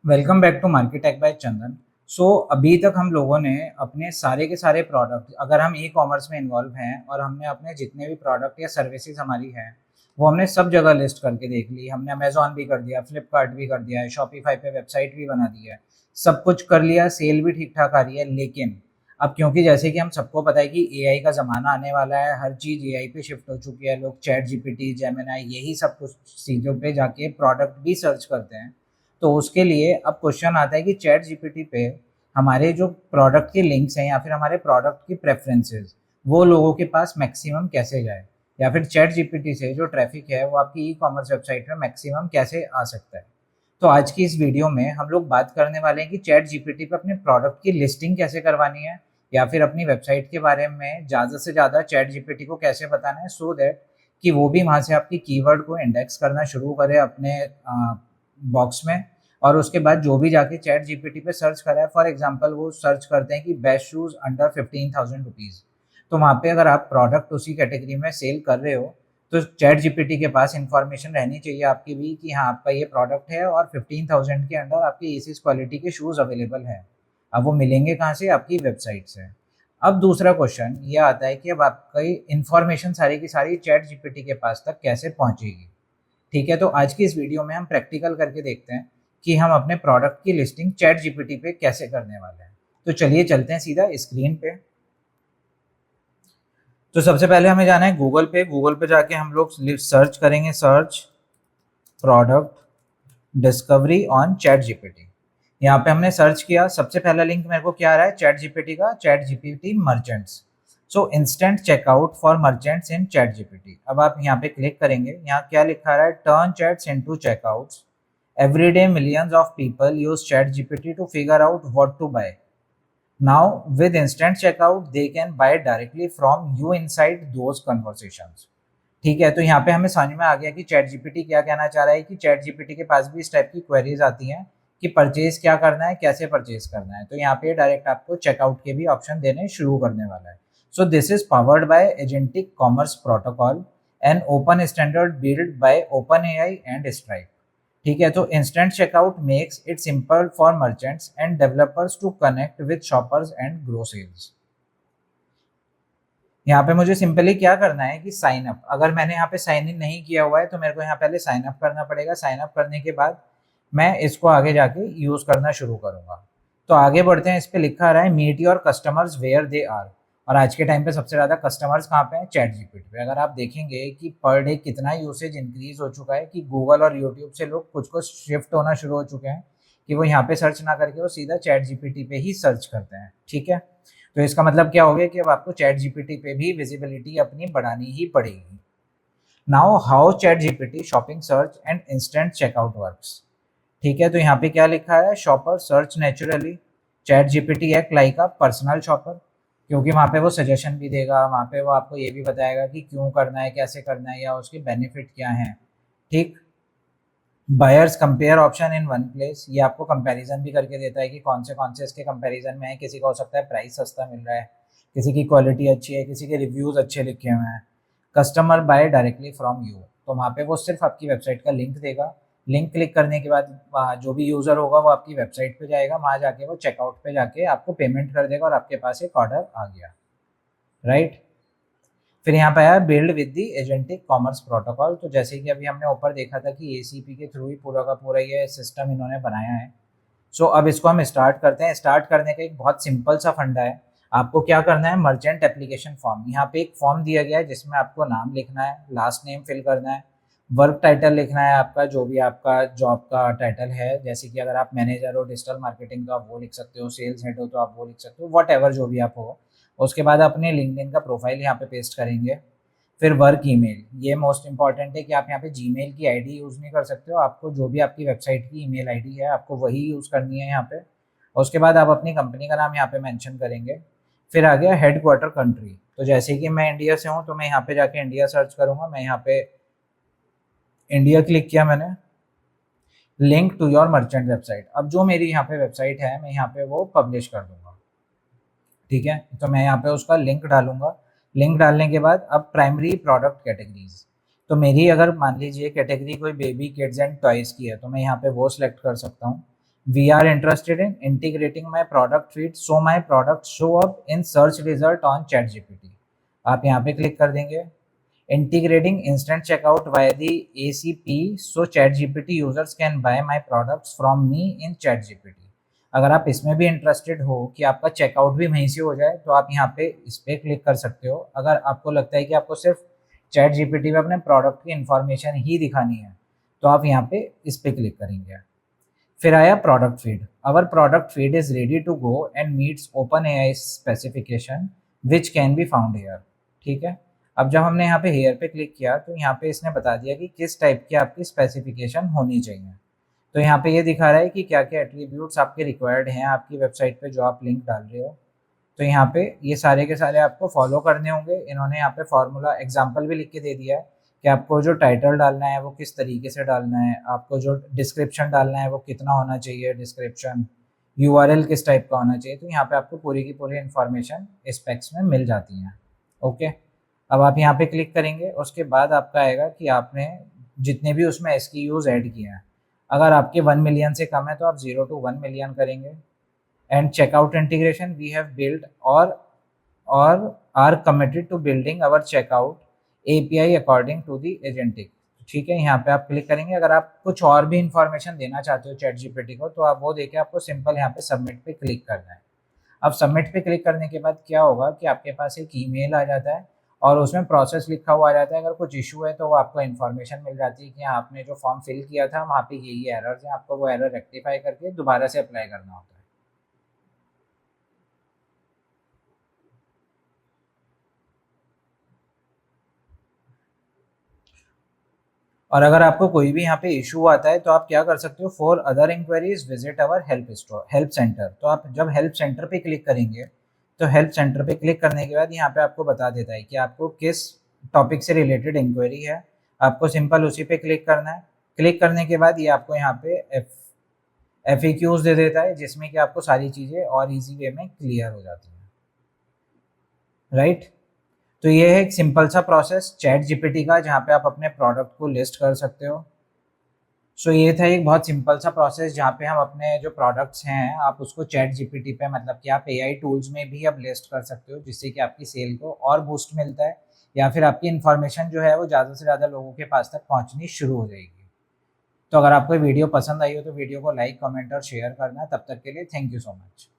Welcome back to market tech by Chandan. अभी तक हम लोगों ने अपने सारे के सारे प्रोडक्ट, अगर हम ई कॉमर्स में इन्वॉल्व हैं और हमने अपने जितने भी प्रोडक्ट या सर्विसेज हमारी हैं वो हमने सब जगह लिस्ट करके देख ली। हमने अमेजोन भी कर दिया, फ्लिपकार्ट भी कर दिया है, शॉपिफाई पे वेबसाइट भी बना दी है, सब कुछ कर लिया, सेल भी ठीक ठाक आ रही है। लेकिन अब क्योंकि जैसे कि हम सबको पता है कि एआई का ज़माना आने वाला है, हर चीज़ एआई पे शिफ्ट हो चुकी है। लोग चैट जीपीटी, जेमिनाई, यही सब कुछ चीज़ों पे जाके प्रोडक्ट भी सर्च करते हैं। तो उसके लिए अब क्वेश्चन आता है कि चैट जीपीटी पे हमारे जो प्रोडक्ट के लिंक्स हैं या फिर हमारे प्रोडक्ट की प्रेफरेंसेस वो लोगों के पास मैक्सिमम कैसे जाए, या फिर चैट जीपीटी से जो ट्रैफिक है वो आपकी ई कॉमर्स वेबसाइट में मैक्सिमम कैसे आ सकता है। तो आज की इस वीडियो में हम लोग बात करने वाले हैं कि चैट जीपीटी पे अपने प्रोडक्ट की लिस्टिंग कैसे करवानी है, या फिर अपनी वेबसाइट के बारे में ज़्यादा से ज़्यादा चैट जीपीटी को कैसे बताना है, सो दैट कि वो भी वहाँ से आपकी कीवर्ड को इंडेक्स करना शुरू करे अपने बॉक्स में। और उसके बाद जो भी जाके चैट जीपीटी पे सर्च करा है, फॉर एग्जांपल वो सर्च करते हैं कि बेस्ट शूज़ अंडर 15,000 रुपीज़, तो वहाँ पे अगर आप प्रोडक्ट उसी कैटेगरी में सेल कर रहे हो तो चैट जीपीटी के पास इंफॉर्मेशन रहनी चाहिए आपकी भी कि हाँ आपका ये प्रोडक्ट है और 15,000 के अंदर आपके इस क्वालिटी के शूज़ अवेलेबल हैं। अब वो मिलेंगे कहाँ से? आपकी वेबसाइट से। अब दूसरा क्वेश्चन ये आता है कि अब आपकी इंफॉर्मेशन सारी की सारी चैट जीपीटी के पास तक कैसे पहुँचेगी। ठीक है, तो आज की इस वीडियो में हम प्रैक्टिकल करके देखते हैं कि हम अपने प्रोडक्ट की लिस्टिंग चैट जीपीटी पे कैसे करने वाले हैं। तो चलिए चलते हैं सीधा स्क्रीन पे। तो सबसे पहले हमें जाना है गूगल पे। गूगल पे जाके हम लोग सर्च करेंगे, search product discovery on chat GPT. यहाँ पे हमने सर्च किया, सबसे पहला लिंक मेरे को क्या आ रहा है? चैट जीपीटी का, ChatGPT merchants. So instant checkout for merchants in ChatGPT. अब आप यहाँ पे क्लिक करेंगे, यहाँ क्या लिखा रहा है? Turn chats into checkouts. Every day, millions of people use ChatGPT to figure out what to buy. Now, with instant checkout, they can buy directly from you inside those conversations. ठीक है, तो यहाँ पे हमें समझ में आ गया कि चैट जीपीटी क्या कहना चाह रहा है कि चैट जीपीटी के पास भी इस टाइप की क्वेरीज आती हैं कि परचेज क्या करना है, कैसे परचेज करना है। तो यहाँ पे डायरेक्ट आपको चेकआउट के भी ऑप्शन देने शुरू करने वाला है। So this is powered by agentic commerce protocol, an open standard build by OpenAI and Stripe. ठीक है, तो instant checkout makes it simple for merchants and developers to connect with shoppers and grow sales. यहाँ पे मुझे simply क्या करना है कि साइन अप, अगर मैंने यहाँ पे साइन इन नहीं किया हुआ है तो मेरे को यहाँ पहले साइन अप करना पड़ेगा। साइन अप करने के बाद मैं इसको आगे जाके यूज करना शुरू करूंगा। तो आगे बढ़ते हैं, इस पे लिखा आ रहा है meet your customers where they are. और आज के टाइम पे सबसे ज्यादा कस्टमर्स कहाँ पे हैं? चैट जीपीटी पे। अगर आप देखेंगे कि पर डे कितना यूसेज इंक्रीज हो चुका है कि गूगल और यूट्यूब से लोग कुछ कुछ शिफ्ट होना शुरू हो चुके हैं कि वो यहाँ पे सर्च ना करके वो सीधा चैट जीपीटी पे ही सर्च करते हैं। ठीक है, तो इसका मतलब क्या हो गया कि अब आपको चैट जीपीटी पे भी विजिबिलिटी अपनी बढ़ानी ही पड़ेगी। Now how ChatGPT shopping search and instant checkout works. ठीक है, तो यहाँ पे क्या लिखा है? Shopper search naturally, ChatGPT act like a personal shopper, क्योंकि वहाँ पे वो सजेशन भी देगा, वहाँ पे वो आपको ये भी बताएगा कि क्यों करना है, कैसे करना है, या उसके बेनिफिट क्या हैं। ठीक, buyers compare option in one place, ये आपको कंपैरिजन भी करके देता है कि कौन से इसके कंपैरिजन में है। किसी का हो सकता है प्राइस सस्ता मिल रहा है, किसी की क्वालिटी अच्छी है, किसी के रिव्यूज अच्छे लिखे हुए हैं। Customer bye directly from you, तो वहाँ पे वो सिर्फ आपकी वेबसाइट का लिंक देगा। लिंक क्लिक करने के बाद वहाँ जो भी यूजर होगा वो आपकी वेबसाइट पे जाएगा, वहाँ जाके वो चेकआउट पे जाके आपको पेमेंट कर देगा और आपके पास एक ऑर्डर आ गया। राइट, फिर यहाँ पे आया build with the agentic commerce protocol. तो जैसे कि अभी हमने ऊपर देखा था कि एसीपी के थ्रू ही पूरा का पूरा ये सिस्टम इन्होंने बनाया है। अब इसको हम स्टार्ट करते हैं। स्टार्ट करने का एक बहुत सिंपल सा फंडा है। आपको क्या करना है? मर्चेंट एप्लीकेशन फॉर्म, यहाँ पे एक फॉर्म दिया गया है जिसमें आपको नाम लिखना है, लास्ट नेम फिल करना है, वर्क टाइटल लिखना है आपका, जो भी आपका जॉब का टाइटल है। जैसे कि अगर आप मैनेजर हो डिजिटल मार्केटिंग तो आप वो लिख सकते हो, सेल्स हेड हो तो आप वो लिख सकते हो, वट एवर जो भी आप हो। उसके बाद अपने लिंक्डइन का प्रोफाइल यहाँ पे पेस्ट करेंगे। फिर वर्क ईमेल, ये मोस्ट इंपॉर्टेंट है कि आप यहाँ पे जीमेल की आईडी यूज़ नहीं कर सकते हो। आपको जो भी आपकी वेबसाइट की ईमेल आईडी है आपको वही यूज़ करनी है यहाँ पे। और उसके बाद आप अपनी कंपनी का नाम यहाँ पे मेंशन करेंगे। फिर आ गया हेड क्वार्टर कंट्री, तो जैसे कि मैं इंडिया से हूँ तो मैं यहाँ पे जाके इंडिया सर्च करूँगा। मैं यहाँ पे इंडिया क्लिक किया मैंने। Link to your merchant website, अब जो मेरी यहाँ पे वेबसाइट है मैं यहाँ पे वो पब्लिश कर दूंगा। ठीक है, तो मैं यहाँ पे उसका लिंक डालूंगा। लिंक डालने के बाद अब प्राइमरी प्रोडक्ट कैटेगरीज, तो मेरी अगर मान लीजिए कैटेगरी कोई बेबी किड्स एंड टॉयज की है तो मैं यहाँ पे वो सिलेक्ट कर सकता हूँ। We are interested in integrating my product feed so my product show up in search result on ChatGPT। आप यहाँ पे क्लिक कर देंगे। Integrating instant checkout via the ACP so ChatGPT users can buy my products from me in ChatGPT। अगर आप इसमें भी interested हो कि आपका चेकआउट भी वहीं से हो जाए तो आप यहाँ पे इस पर क्लिक कर सकते हो। अगर आपको लगता है कि आपको सिर्फ ChatGPT में अपने प्रोडक्ट की इंफॉर्मेशन ही दिखानी है तो आप यहाँ पे इस पर क्लिक करेंगे। फिर आया product feed. Our product feed is ready to go and meets open AI specification which can be found here. ठीक है, अब जब हमने यहाँ पे हेयर पे क्लिक किया तो यहाँ पे इसने बता दिया कि किस टाइप की आपकी स्पेसिफिकेशन होनी चाहिए। तो यहाँ पे ये दिखा रहा है कि क्या क्या एट्रीब्यूट्स आपके रिक्वायर्ड हैं आपकी वेबसाइट पे जो आप लिंक डाल रहे हो। तो यहाँ पे ये सारे के सारे आपको फॉलो करने होंगे। इन्होंने यहाँ पे फॉर्मूला एग्जाम्पल भी लिख के दे दिया है कि आपको जो टाइटल डालना है वो किस तरीके से डालना है, आपको जो डिस्क्रिप्शन डालना है वो कितना होना चाहिए डिस्क्रिप्शन, URL किस टाइप का होना चाहिए। तो यहाँ पे आपको पूरी की पूरी इन्फॉर्मेशन स्पेक्स में मिल जाती हैं। ओके, अब आप यहाँ पे क्लिक करेंगे, उसके बाद आपका आएगा कि आपने जितने भी उसमें SKUs ऐड किए हैं, अगर आपके 1 मिलियन से कम है तो आप 0 to 1 मिलियन करेंगे। And checkout integration we have build और are committed to building our checkout API according to the agentic. ठीक है, यहाँ पे आप क्लिक करेंगे। अगर आप कुछ और भी इंफॉर्मेशन देना चाहते हो ChatGPT को तो आप वो देके आपको सिंपल यहाँ पे सबमिट पे क्लिक करना है। अब सबमिट पे क्लिक करने के बाद क्या होगा कि आपके पास एक ईमेल आ जाता है और उसमें प्रोसेस लिखा हुआ आ जाता है। अगर कुछ इशू है तो वो आपको इन्फॉर्मेशन मिल जाती है कि आपने जो फॉर्म फिल किया था वहाँ पे यही एरर्स हैं, आपको वो एरर रेक्टिफाई करके दोबारा से अप्लाई करना होता है। और अगर आपको कोई भी यहाँ पे इशू आता है तो आप क्या कर सकते हो, for other enquiries visit our help centre. तो आप जब हेल्प सेंटर पे क्लिक करेंगे तो हेल्प सेंटर पे क्लिक करने के बाद यहाँ पे आपको बता देता है कि आपको किस टॉपिक से रिलेटेड इंक्वायरी है। आपको सिंपल उसी पे क्लिक करना है। क्लिक करने के बाद ये आपको यहाँ पे FAQs दे देता है जिसमें कि आपको सारी चीज़ें और इजी वे में क्लियर हो जाती हैं। राइट, तो ये है एक सिंपल सा प्रोसेस ChatGPT का जहाँ पे आप अपने प्रोडक्ट को लिस्ट कर सकते हो। सो ये था एक बहुत सिंपल सा प्रोसेस जहाँ पे हम अपने जो प्रोडक्ट्स हैं आप उसको ChatGPT पे, मतलब कि आप AI टूल्स में भी अब लिस्ट कर सकते हो जिससे कि आपकी सेल को और बूस्ट मिलता है या फिर आपकी इन्फॉर्मेशन जो है वो ज़्यादा से ज़्यादा लोगों के पास तक पहुँचनी शुरू हो जाएगी। तो अगर आपको वीडियो पसंद आई हो तो वीडियो को लाइक, कमेंट और शेयर करना। तब तक के लिए थैंक यू सो मच।